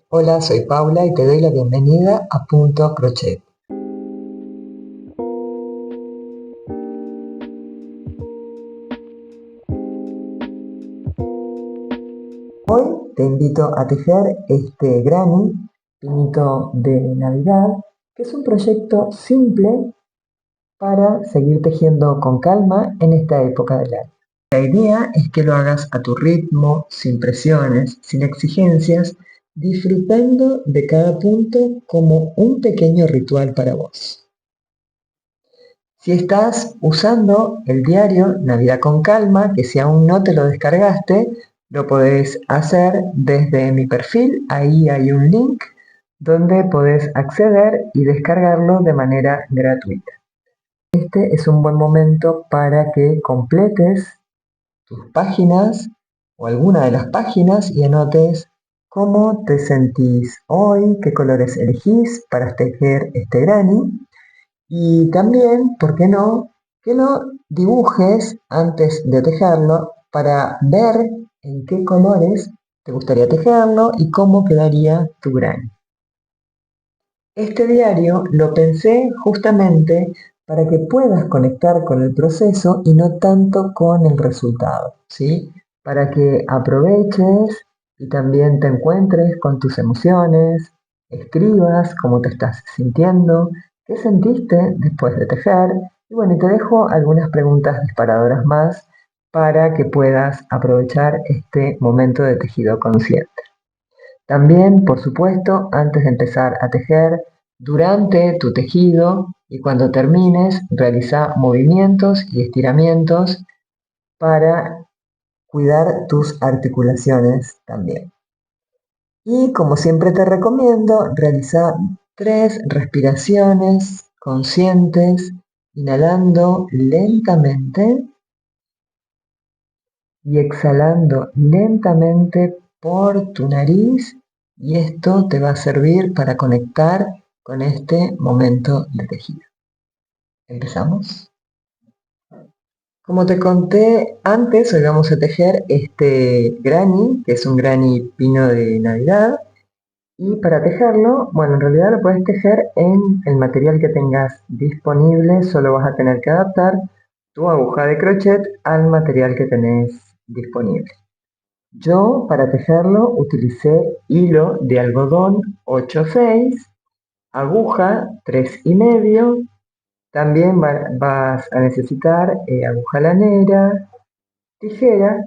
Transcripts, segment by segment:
Hola, soy Paula y te doy la bienvenida a Punto Crochet. Hoy te invito a tejer este granny, pinito de Navidad, que es un proyecto simple para seguir tejiendo con calma en esta época del año. La idea es que lo hagas a tu ritmo, sin presiones, sin exigencias, disfrutando de cada punto como un pequeño ritual para vos. Si estás usando el diario Navidad con Calma, que si aún no te lo descargaste, lo podés hacer desde mi perfil. Ahí hay un link donde podés acceder y descargarlo de manera gratuita. Este es un buen momento para que completes tus páginas o alguna de las páginas y anotes cómo te sentís hoy, qué colores elegís para tejer este granny. Y también, ¿por qué no? Que lo dibujes antes de tejerlo para ver en qué colores te gustaría tejerlo y cómo quedaría tu granny. Este diario lo pensé justamente para que puedas conectar con el proceso y no tanto con el resultado, ¿sí? Para que aproveches y también te encuentres con tus emociones, escribas cómo te estás sintiendo, qué sentiste después de tejer. Y bueno, y te dejo algunas preguntas disparadoras más para que puedas aprovechar este momento de tejido consciente. También, por supuesto, antes de empezar a tejer, durante tu tejido y cuando termines, realiza movimientos y estiramientos para cuidar tus articulaciones también. Y como siempre te recomiendo, realiza 3 respiraciones conscientes, inhalando lentamente y exhalando lentamente por tu nariz, y esto te va a servir para conectar con este momento de tejido. ¿Empezamos? Como te conté antes, hoy vamos a tejer este granny, que es un granny pino de Navidad. Y para tejerlo, bueno, en realidad lo puedes tejer en el material que tengas disponible, solo vas a tener que adaptar tu aguja de crochet al material que tenés disponible. Yo para tejerlo utilicé hilo de algodón 8,6, aguja 3,5, también vas a necesitar aguja lanera, tijera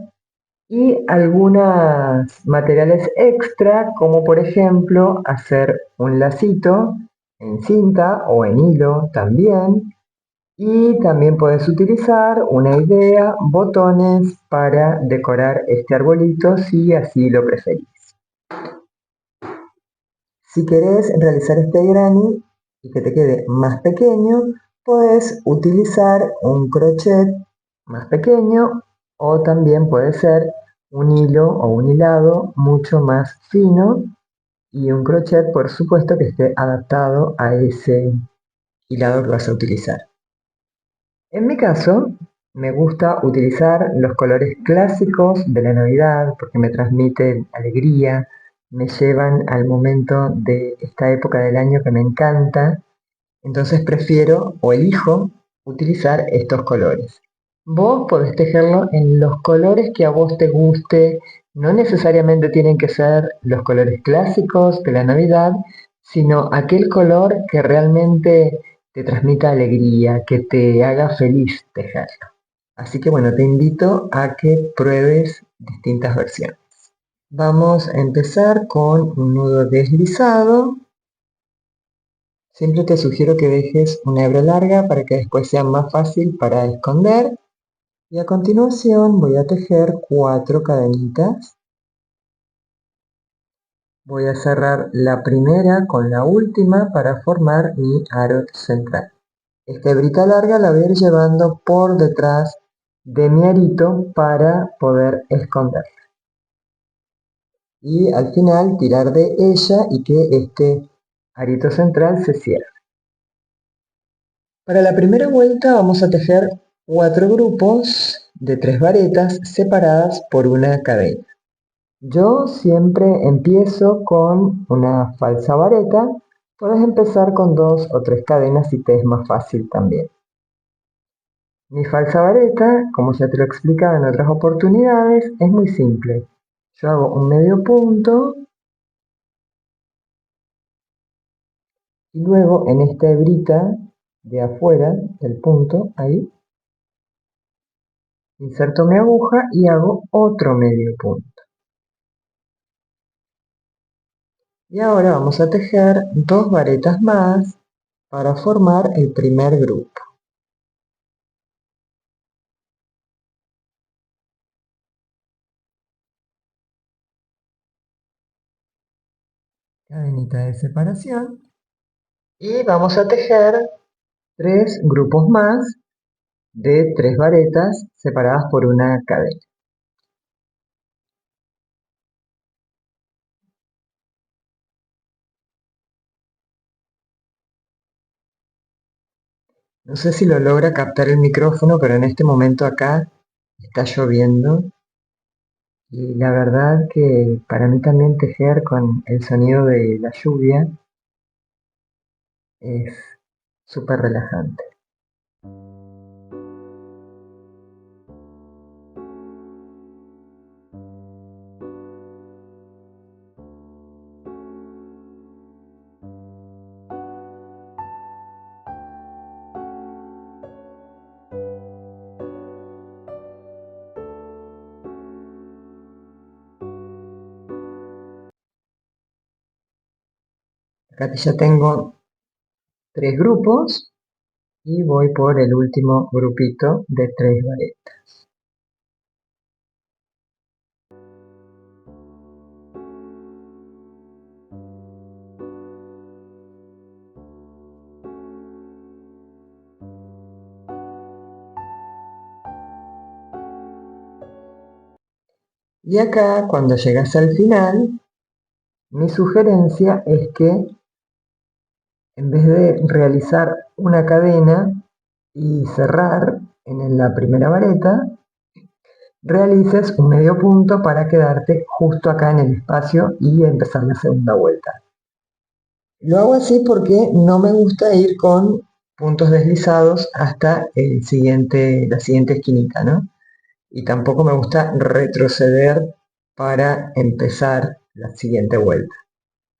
y algunos materiales extra, como por ejemplo hacer un lacito en cinta o en hilo también. Y también puedes utilizar una idea, botones para decorar este arbolito si así lo preferís. Si querés realizar este granny y que te quede más pequeño, puedes utilizar un crochet más pequeño o también puede ser un hilo o un hilado mucho más fino y un crochet, por supuesto, que esté adaptado a ese hilado que vas a utilizar. En mi caso, me gusta utilizar los colores clásicos de la Navidad porque me transmiten alegría, me llevan al momento de esta época del año que me encanta, entonces prefiero o elijo utilizar estos colores. Vos podés tejerlo en los colores que a vos te guste, no necesariamente tienen que ser los colores clásicos de la Navidad, sino aquel color que realmente te transmita alegría, que te haga feliz tejerlo. Así que bueno, te invito a que pruebes distintas versiones. Vamos a empezar con un nudo deslizado. Siempre te sugiero que dejes una hebra larga para que después sea más fácil para esconder. Y a continuación voy a tejer 4 cadenitas. Voy a cerrar la primera con la última para formar mi aro central. Esta hebrita larga la voy a ir llevando por detrás de mi arito para poder esconderla. Y al final tirar de ella y que este arito central se cierre. Para la primera vuelta vamos a tejer 4 grupos de 3 varetas separadas por una cadena. Yo siempre empiezo con una falsa vareta. Puedes empezar con 2 o 3 cadenas si te es más fácil también. Mi falsa vareta, como ya te lo he explicado en otras oportunidades, es muy simple. Yo hago un medio punto y luego en esta hebrita de afuera del punto, ahí, inserto mi aguja y hago otro medio punto. Y ahora vamos a tejer 2 varetas más para formar el primer grupo. Cadenita de separación. Y vamos a tejer 3 grupos más de 3 varetas separadas por una cadena. No sé si lo logra captar el micrófono, pero en este momento acá está lloviendo. Y la verdad que para mí también tejer con el sonido de la lluvia es súper relajante. Acá ya tengo 3 grupos y voy por el último grupito de 3 varetas. Y acá, cuando llegas al final, mi sugerencia es que en vez de realizar una cadena y cerrar en la primera vareta, realices un medio punto para quedarte justo acá en el espacio y empezar la segunda vuelta. Lo hago así porque no me gusta ir con puntos deslizados hasta la siguiente esquinita, ¿no? Y tampoco me gusta retroceder para empezar la siguiente vuelta.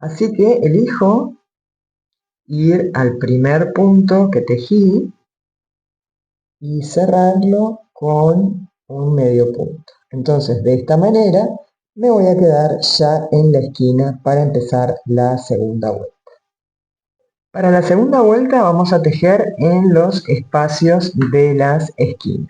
Así que elijo ir al primer punto que tejí y cerrarlo con un medio punto. Entonces, de esta manera me voy a quedar ya en la esquina para empezar la segunda vuelta. Para la segunda vuelta vamos a tejer en los espacios de las esquinas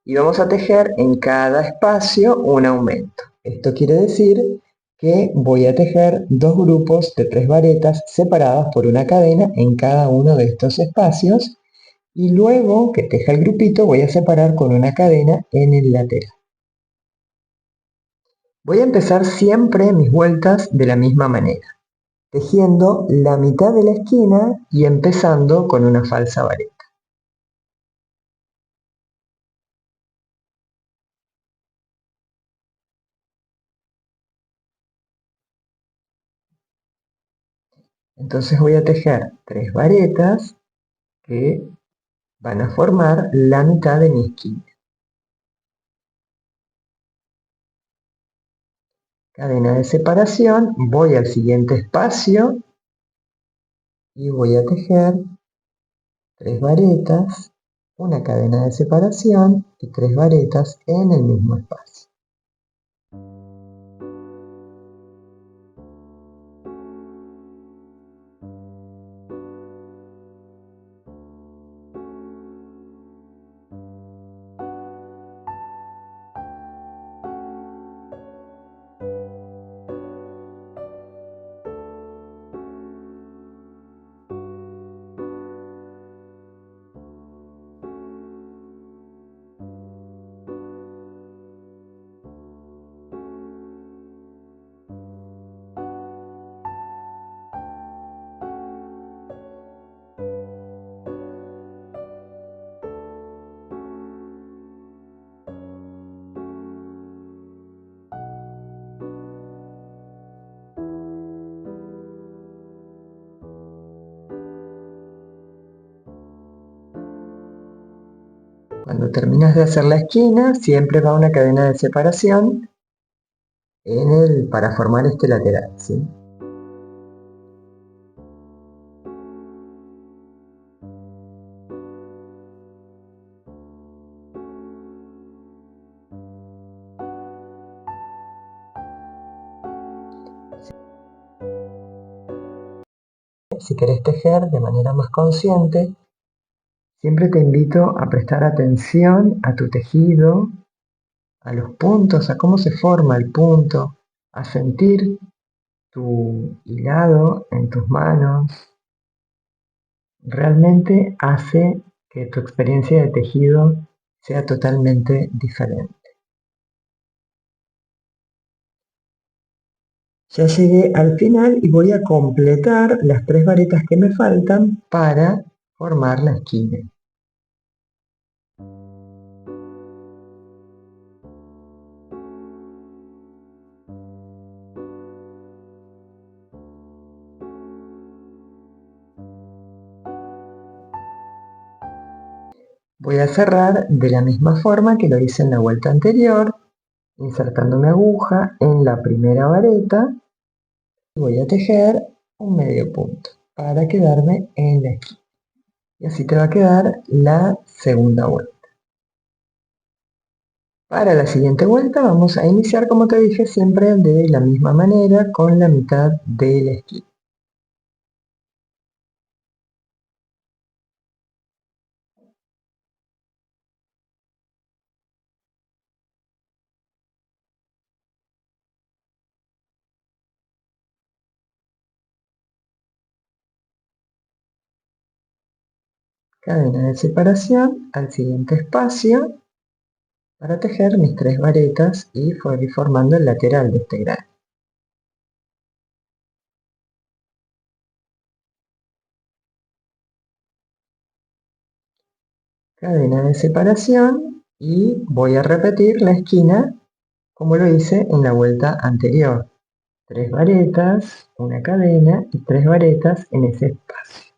y vamos a tejer en cada espacio un aumento. Esto quiere decir que voy a tejer 2 grupos de 3 varetas separadas por una cadena en cada uno de estos espacios y luego que teja el grupito voy a separar con una cadena en el lateral. Voy a empezar siempre mis vueltas de la misma manera, tejiendo la mitad de la esquina y empezando con una falsa vareta. Entonces voy a tejer 3 varetas que van a formar la mitad de mi esquina. Cadena de separación, voy al siguiente espacio y voy a tejer 3 varetas, una cadena de separación y 3 varetas en el mismo espacio. Cuando terminas de hacer la esquina, siempre va una cadena de separación para formar este lateral, ¿sí? Si querés tejer de manera más consciente, siempre te invito a prestar atención a tu tejido, a los puntos, a cómo se forma el punto, a sentir tu hilado en tus manos. Realmente hace que tu experiencia de tejido sea totalmente diferente. Ya llegué al final y voy a completar las 3 varetas que me faltan para formar la esquina. Voy a cerrar de la misma forma que lo hice en la vuelta anterior, insertando mi aguja en la primera vareta. Voy a tejer un medio punto para quedarme en la esquina. Y así te va a quedar la segunda vuelta. Para la siguiente vuelta vamos a iniciar, como te dije, siempre de la misma manera con la mitad de la esquina. Cadena de separación al siguiente espacio para tejer mis 3 varetas y ir formando el lateral de este grano. Cadena de separación y voy a repetir la esquina como lo hice en la vuelta anterior. 3 varetas, una cadena y 3 varetas en ese espacio.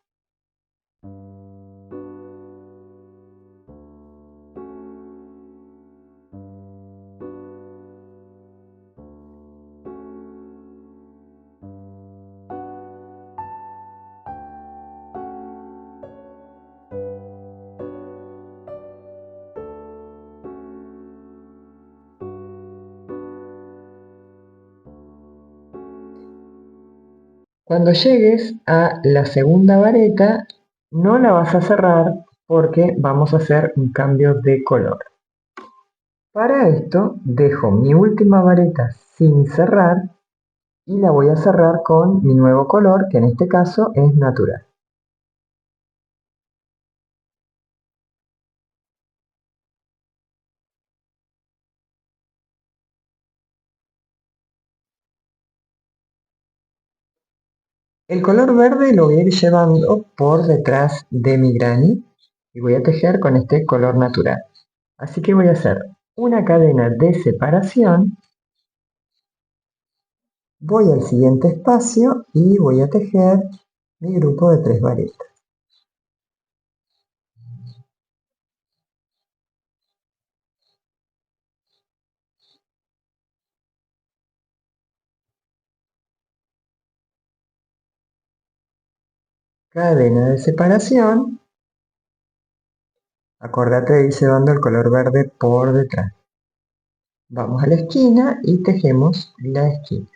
Cuando llegues a la segunda vareta, no la vas a cerrar porque vamos a hacer un cambio de color. Para esto dejo mi última vareta sin cerrar y la voy a cerrar con mi nuevo color, que en este caso es natural. El color verde lo voy a ir llevando por detrás de mi granny y voy a tejer con este color natural. Así que voy a hacer una cadena de separación, voy al siguiente espacio y voy a tejer mi grupo de 3 varetas. Cadena de separación, acordate de ir llevando el color verde por detrás. Vamos a la esquina y tejemos la esquina.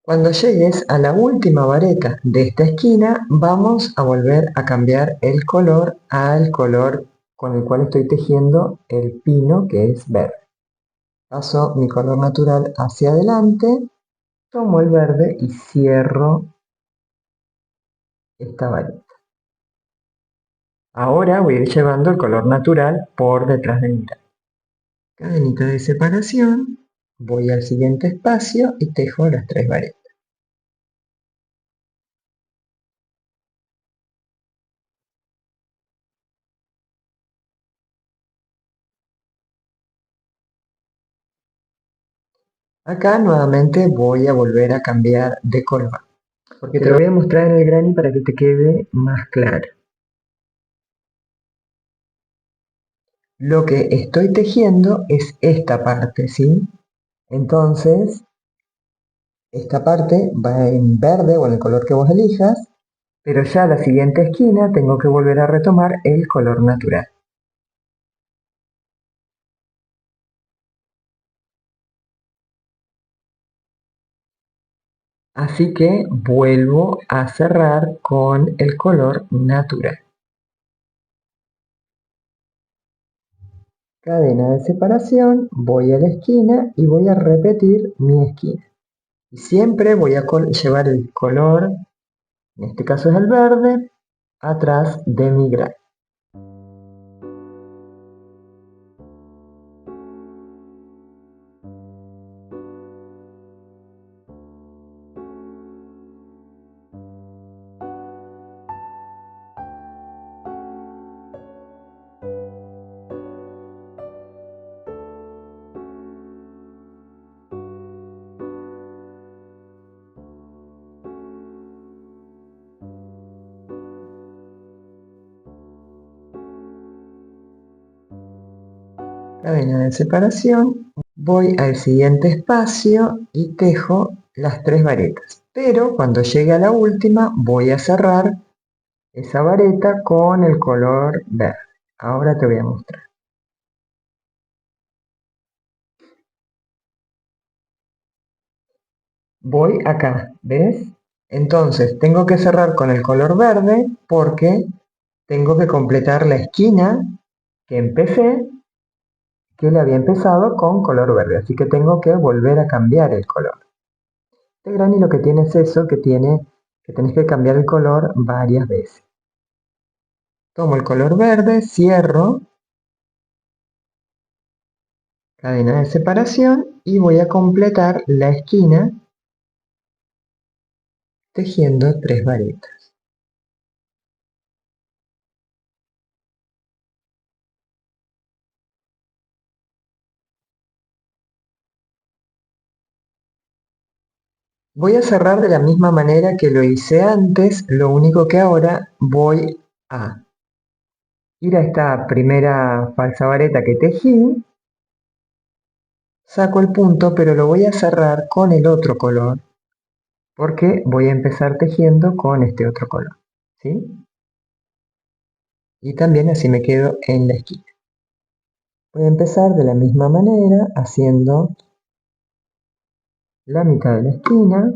Cuando llegues a la última vareta de esta esquina, vamos a volver a cambiar el color al color con el cual estoy tejiendo el pino, que es verde. Paso mi color natural hacia adelante tomo el verde y cierro esta vareta. Ahora voy a ir llevando el color natural por detrás del mirar. Cadenita de separación, voy al siguiente espacio y tejo las 3 varetas. Acá nuevamente voy a volver a cambiar de color, porque te lo voy a mostrar en el granny para que te quede más claro. Lo que estoy tejiendo es esta parte, ¿sí? Entonces, esta parte va en verde o en el color que vos elijas, pero ya la siguiente esquina tengo que volver a retomar el color natural. Así que vuelvo a cerrar con el color natural. Cadena de separación, voy a la esquina y voy a repetir mi esquina. Y siempre voy a llevar el color, en este caso es el verde, atrás de mi gran. Cadena de separación, voy al siguiente espacio y tejo las 3 varetas. Pero cuando llegue a la última voy a cerrar esa vareta con el color verde. Ahora te voy a mostrar. Voy acá, ¿ves? Entonces tengo que cerrar con el color verde porque tengo que completar la esquina que empecé, que le había empezado con color verde. Así que tengo que volver a cambiar el color. Este granny lo que tiene es eso, que tenés que cambiar el color varias veces. Tomo el color verde, cierro, cadena de separación y voy a completar la esquina tejiendo 3 varetas. Voy a cerrar de la misma manera que lo hice antes, lo único que ahora voy a ir a esta primera falsa vareta que tejí, saco el punto, pero lo voy a cerrar con el otro color, porque voy a empezar tejiendo con este otro color, ¿sí? Y también así me quedo en la esquina. Voy a empezar de la misma manera, haciendo la mitad de la esquina,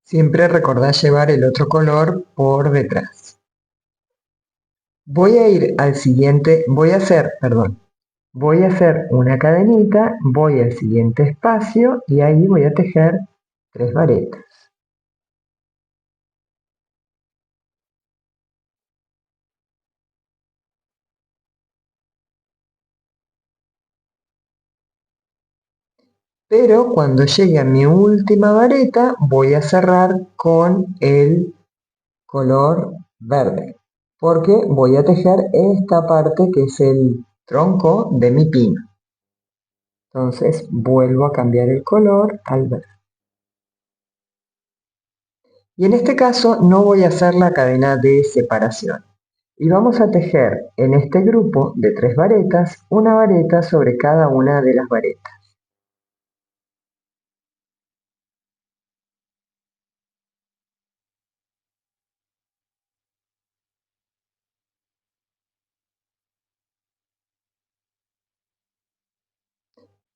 siempre recordá llevar el otro color por detrás. Voy a ir al siguiente, voy a hacer una cadenita, voy al siguiente espacio y ahí voy a tejer 3 varetas. Pero cuando llegue a mi última vareta voy a cerrar con el color verde, porque voy a tejer esta parte que es el tronco de mi pino. Entonces vuelvo a cambiar el color al verde. Y en este caso no voy a hacer la cadena de separación. Y vamos a tejer en este grupo de 3 varetas, una vareta sobre cada una de las varetas.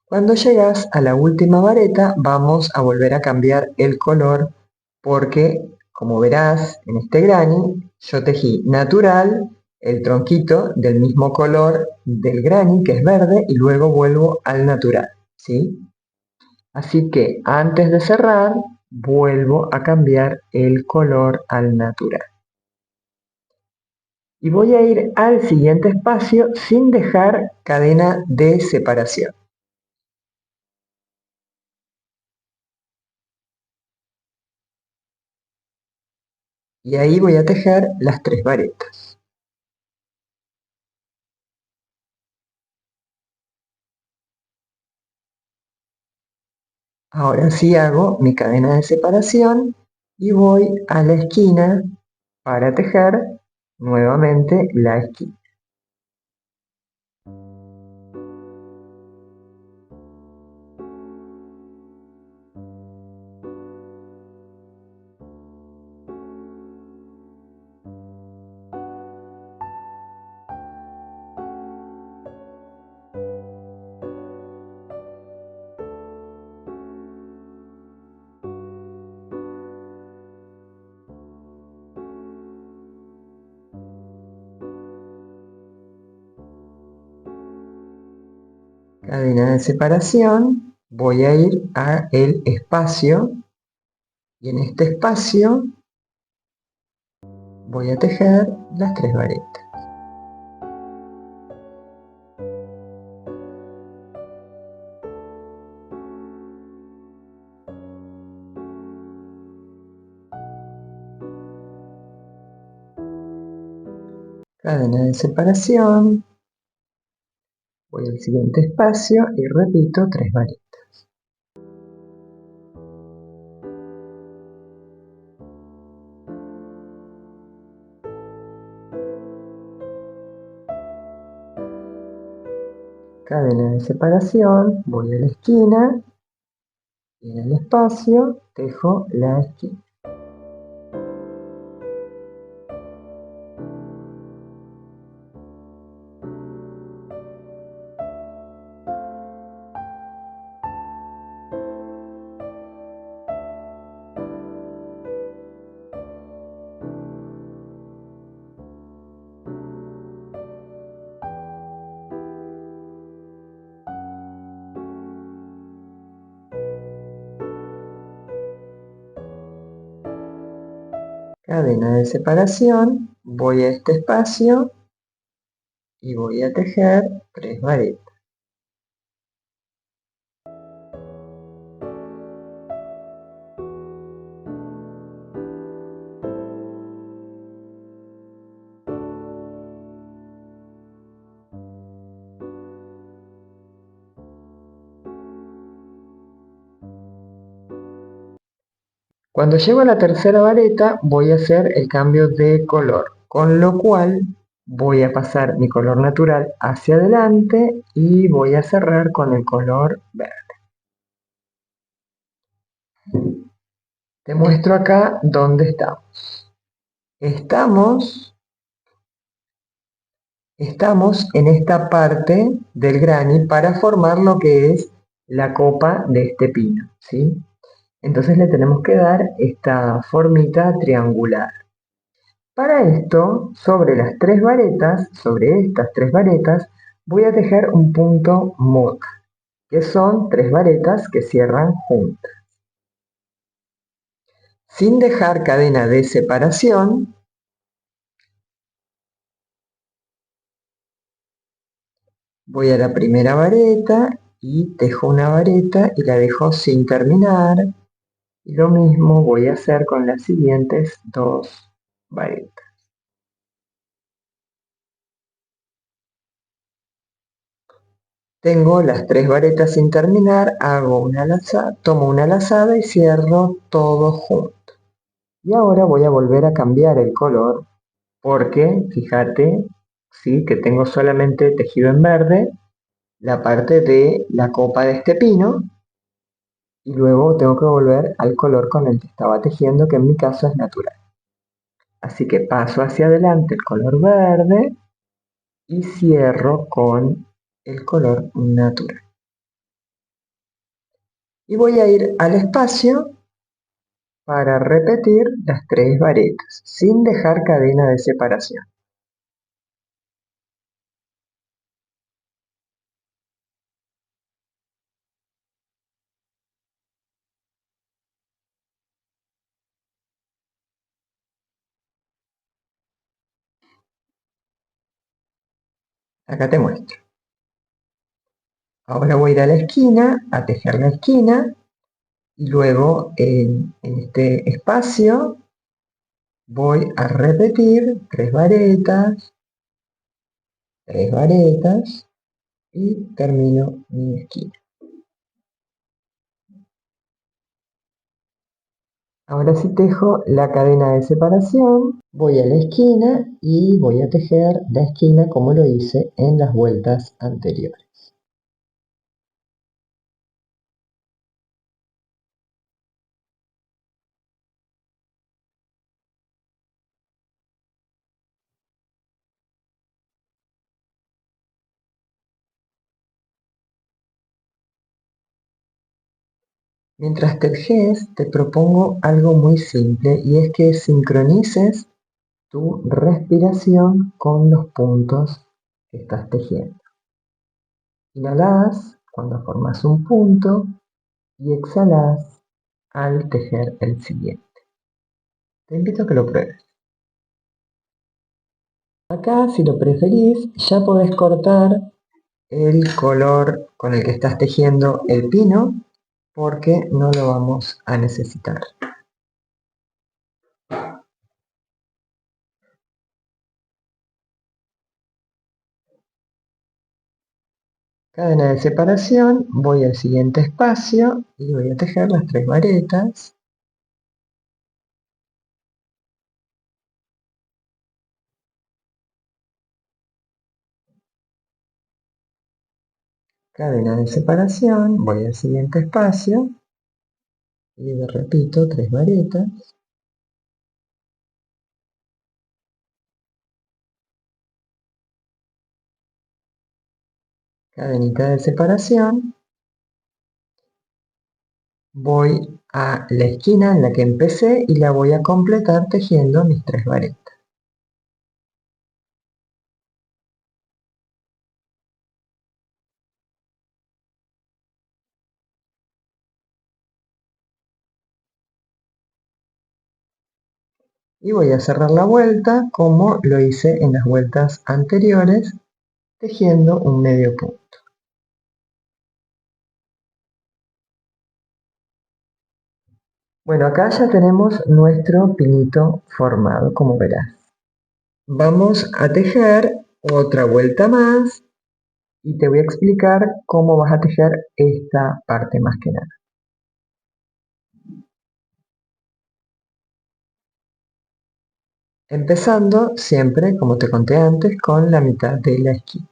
Cuando llegas a la última vareta vamos a volver a cambiar el color porque, como verás en este granny, yo tejí natural el tronquito del mismo color del granny, que es verde, y luego vuelvo al natural, ¿sí? Así que antes de cerrar, vuelvo a cambiar el color al natural. Y voy a ir al siguiente espacio sin dejar cadena de separación. Y ahí voy a tejer las 3 varetas. Ahora sí hago mi cadena de separación y voy a la esquina para tejer nuevamente la esquina. Cadena de separación, voy a ir a el espacio y en este espacio voy a tejer las 3 varetas. Cadena de separación, voy al siguiente espacio y repito 3 varetas. Cadena de separación, voy a la esquina y en el espacio tejo la esquina. Cadena de separación, voy a este espacio y voy a tejer 3 varetas. Cuando llego a la tercera vareta voy a hacer el cambio de color, con lo cual voy a pasar mi color natural hacia adelante y voy a cerrar con el color verde. Te muestro acá dónde estamos. Estamos en esta parte del granny para formar lo que es la copa de este pino, ¿sí? Entonces le tenemos que dar esta formita triangular. Para esto, sobre estas 3 varetas, voy a tejer un punto mota, que son 3 varetas que cierran juntas. Sin dejar cadena de separación, voy a la primera vareta y tejo una vareta y la dejo sin terminar. Y lo mismo voy a hacer con las siguientes 2 varetas. Tengo las 3 varetas sin terminar, hago una lazada, tomo una lazada y cierro todo junto. Y ahora voy a volver a cambiar el color porque, fíjate, ¿sí? Que tengo solamente tejido en verde la parte de la copa de este pino y luego tengo que volver al color con el que estaba tejiendo, que en mi caso es natural. Así que paso hacia adelante el color verde y cierro con el color natural. Y voy a ir al espacio para repetir las 3 varetas, sin dejar cadena de separación. Acá te muestro. Ahora voy a ir a la esquina, a tejer la esquina, y luego en este espacio voy a repetir 3 varetas y termino mi esquina. Ahora sí tejo la cadena de separación, voy a la esquina y voy a tejer la esquina como lo hice en las vueltas anteriores. Mientras tejes, te propongo algo muy simple y es que sincronices tu respiración con los puntos que estás tejiendo. Inhalás cuando formas un punto y exhalás al tejer el siguiente. Te invito a que lo pruebes. Acá, si lo preferís, ya podés cortar el color con el que estás tejiendo el pino porque no lo vamos a necesitar. Cadena de separación, voy al siguiente espacio y voy a tejer las 3 varetas. Cadena de separación, voy al siguiente espacio y repito 3 varetas. Cadenita de separación, voy a la esquina en la que empecé y la voy a completar tejiendo mis 3 varetas. Y voy a cerrar la vuelta como lo hice en las vueltas anteriores, tejiendo un medio punto. Bueno, acá ya tenemos nuestro pinito formado, como verás. Vamos a tejer otra vuelta más y te voy a explicar cómo vas a tejer esta parte más que nada. Empezando siempre, como te conté antes, con la mitad de la esquina.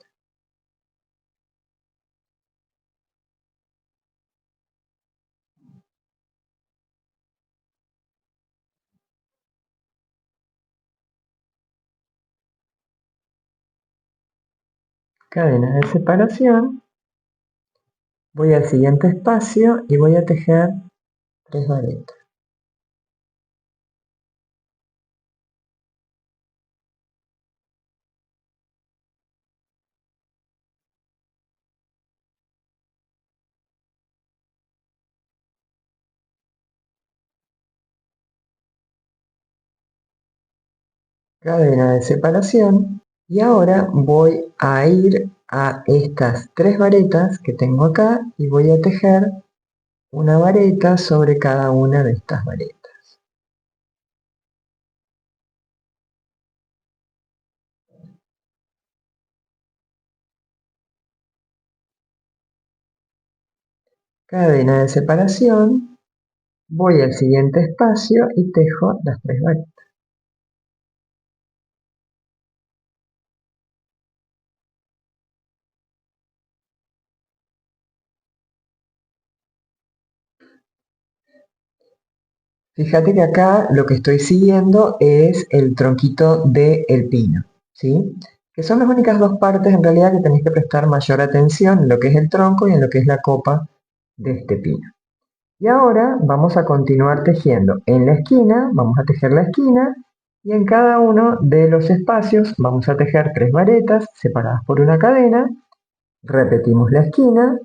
Cadena de separación, voy al siguiente espacio y voy a tejer 3 varetas. Cadena de separación y ahora voy a ir a estas 3 varetas que tengo acá y voy a tejer una vareta sobre cada una de estas varetas. Cadena de separación, voy al siguiente espacio y tejo las 3 varetas. Fíjate que acá lo que estoy siguiendo es el tronquito del pino, ¿sí? Que son las únicas 2 partes en realidad que tenéis que prestar mayor atención en lo que es el tronco y en lo que es la copa de este pino. Y ahora vamos a continuar tejiendo. En la esquina vamos a tejer la esquina y en cada uno de los espacios vamos a tejer 3 varetas separadas por una cadena. Repetimos la esquina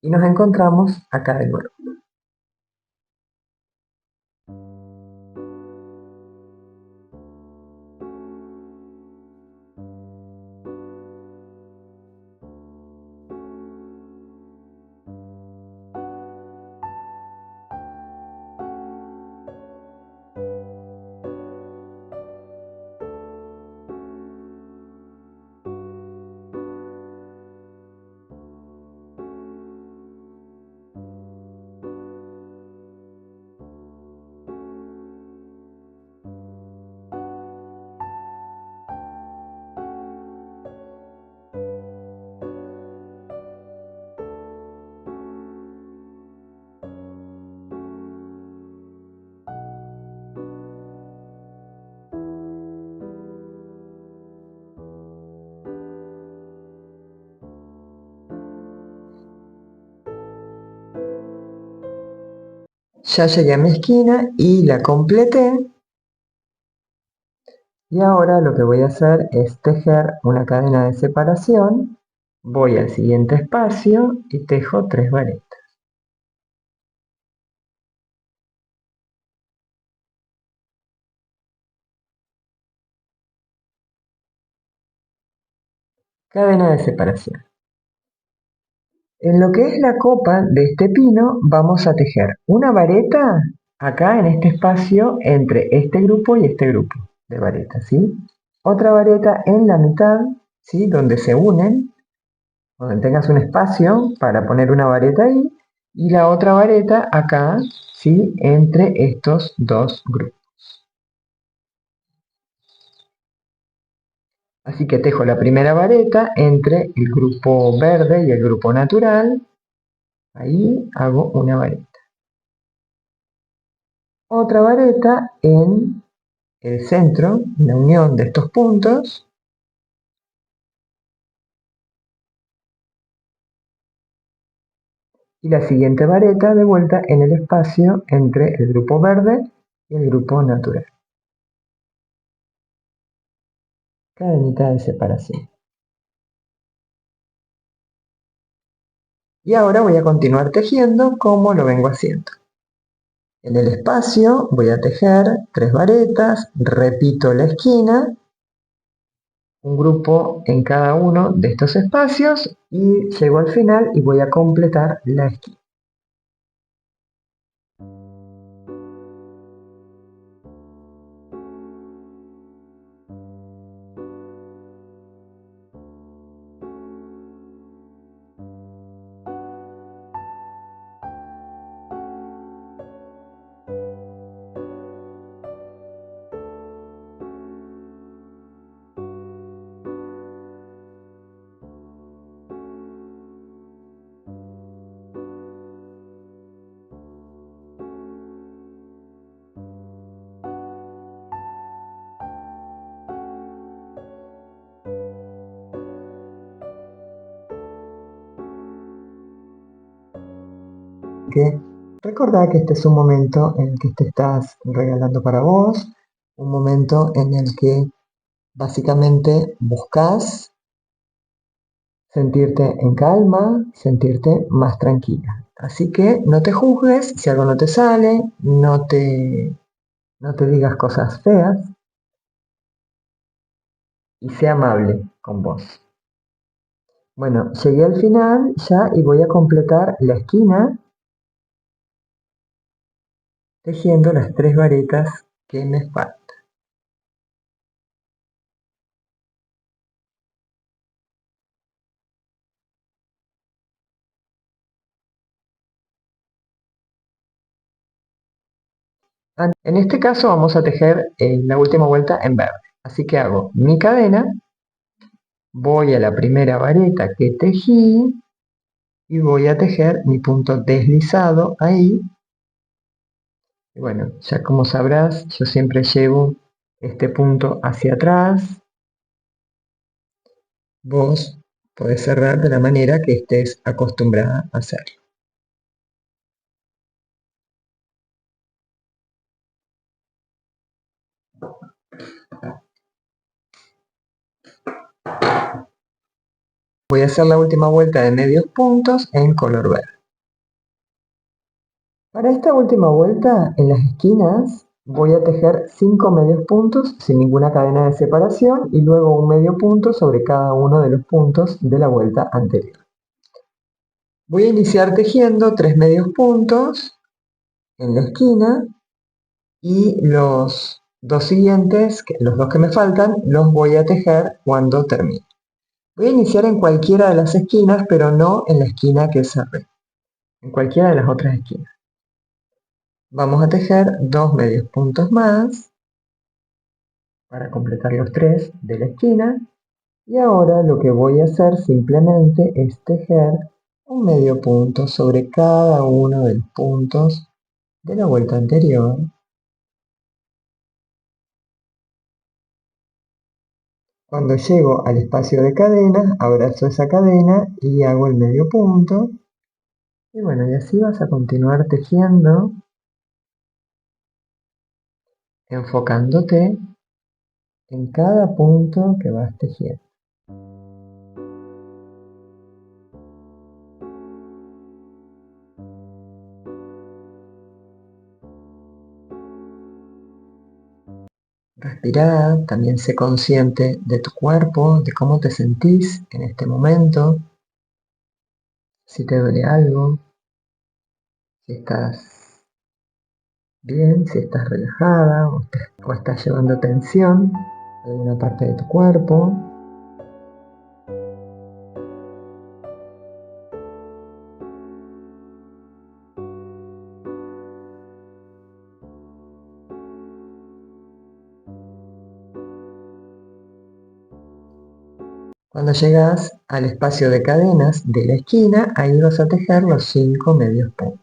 y nos encontramos acá de nuevo. Ya llegué a mi esquina y la completé. Y ahora lo que voy a hacer es tejer una cadena de separación. Voy al siguiente espacio y tejo 3 varetas. Cadena de separación. En lo que es la copa de este pino vamos a tejer una vareta acá en este espacio entre este grupo y este grupo de varetas, ¿sí? Otra vareta en la mitad, ¿sí? Donde se unen, donde tengas un espacio para poner una vareta ahí y la otra vareta acá, ¿sí? Entre estos dos grupos. Así que tejo la primera vareta entre el grupo verde y el grupo natural. Ahí hago una vareta. Otra vareta en el centro, la unión de estos puntos. Y la siguiente vareta de vuelta en el espacio entre el grupo verde y el grupo natural. Cadenita de separación. Y ahora voy a continuar tejiendo como lo vengo haciendo. En el espacio voy a tejer 3 varetas, repito la esquina, un grupo en cada uno de estos espacios y llego al final y voy a completar la esquina. Que recordá que este es un momento en el que te estás regalando para vos, un momento en el que básicamente buscas sentirte en calma, sentirte más tranquila. Así que no te juzgues si algo no te sale, no te digas cosas feas y sé amable con vos. Bueno, llegué al final ya y voy a completar la esquina tejiendo las 3 varetas que me faltan. En este caso vamos a tejer la última vuelta en verde. Así que hago mi cadena, voy a la primera vareta que tejí y voy a tejer mi punto deslizado ahí. Y bueno, ya como sabrás, yo siempre llevo este punto hacia atrás. Vos podés cerrar de la manera que estés acostumbrada a hacerlo. Voy a hacer la última vuelta de medios puntos en color verde. Para esta última vuelta, en las esquinas, voy a tejer 5 medios puntos sin ninguna cadena de separación y luego un medio punto sobre cada uno de los puntos de la vuelta anterior. Voy a iniciar tejiendo 3 medios puntos en la esquina y los dos siguientes, los dos que me faltan, los voy a tejer cuando termine. Voy a iniciar en cualquiera de las esquinas, pero no en la esquina que cerré, en cualquiera de las otras esquinas. Vamos a tejer 2 medios puntos más para completar los 3 de la esquina. Y ahora lo que voy a hacer simplemente es tejer un medio punto sobre cada uno de los puntos de la vuelta anterior. Cuando llego al espacio de cadenas, abrazo esa cadena y hago el medio punto. Y bueno, y así vas a continuar tejiendo, enfocándote en cada punto que vas tejiendo. Respirá, también sé consciente de tu cuerpo, de cómo te sentís en este momento, si te duele algo, si estás bien, si estás relajada o estás llevando tensión a alguna parte de tu cuerpo. Cuando llegas al espacio de cadenas de la esquina, ahí vas a tejer los 5 medios puntos.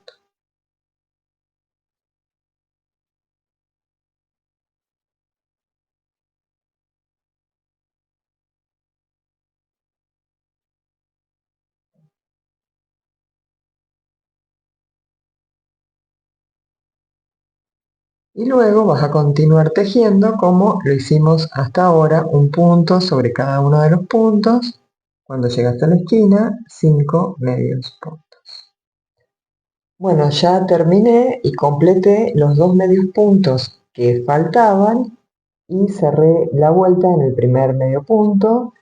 Y luego vas a continuar tejiendo como lo hicimos hasta ahora, un punto sobre cada uno de los puntos. Cuando llegas a la esquina, 5 medios puntos. Bueno, ya terminé y completé los 2 medios puntos que faltaban y cerré la vuelta en el primer medio punto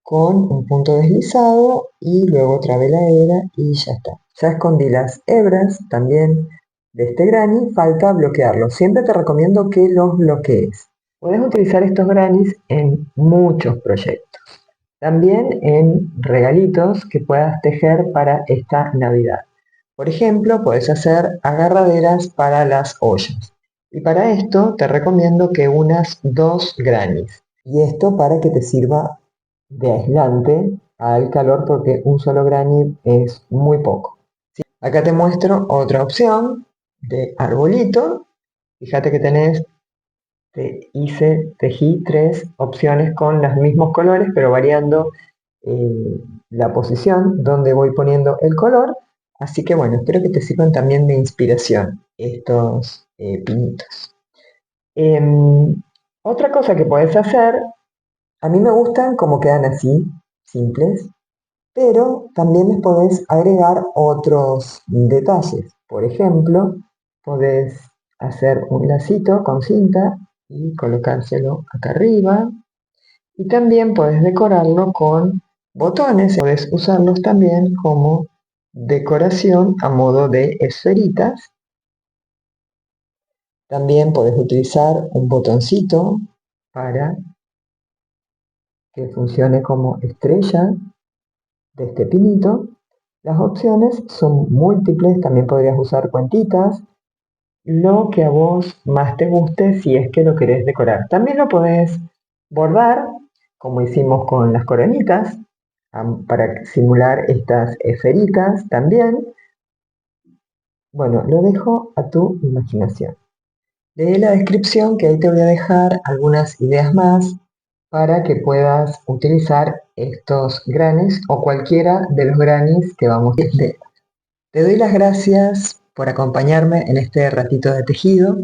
con un punto deslizado y luego otra veladera y ya está. Ya escondí las hebras también de este granny, falta bloquearlo. Siempre te recomiendo que los bloquees. Puedes utilizar estos grannies en muchos proyectos. También en regalitos que puedas tejer para esta Navidad. Por ejemplo, puedes hacer agarraderas para las ollas. Y para esto te recomiendo que unas 2 grannies. Y esto para que te sirva de aislante al calor porque un solo granny es muy poco. ¿Sí? Acá te muestro otra opción de arbolito. Fíjate que tejí 3 opciones con los mismos colores, pero variando la posición donde voy poniendo el color. Así que bueno, espero que te sirvan también de inspiración estos pinitos. Otra cosa que puedes hacer, a mí me gustan como quedan así, simples, pero también les podés agregar otros detalles. Por ejemplo, podés hacer un lacito con cinta y colocárselo acá arriba. Y también podés decorarlo con botones. Podés usarlos también como decoración a modo de esferitas. También podés utilizar un botoncito para que funcione como estrella de este pinito. Las opciones son múltiples, también podrías usar cuentitas, lo que a vos más te guste si es que lo querés decorar. También lo podés bordar, como hicimos con las coronitas, para simular estas esferitas también. Bueno, lo dejo a tu imaginación. Lee la descripción que ahí te voy a dejar algunas ideas más para que puedas utilizar estos granis o cualquiera de los granis que vamos a hacer. Te doy las gracias por acompañarme en este ratito de tejido.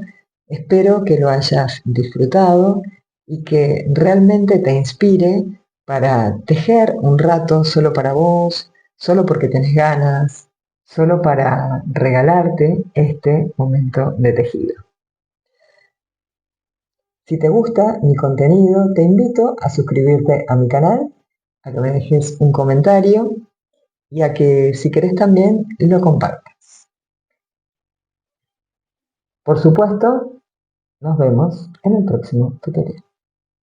Espero que lo hayas disfrutado y que realmente te inspire para tejer un rato solo para vos, solo porque tenés ganas, solo para regalarte este momento de tejido. Si te gusta mi contenido, te invito a suscribirte a mi canal, a que me dejes un comentario y a que si querés también lo compartas. Por supuesto, nos vemos en el próximo tutorial.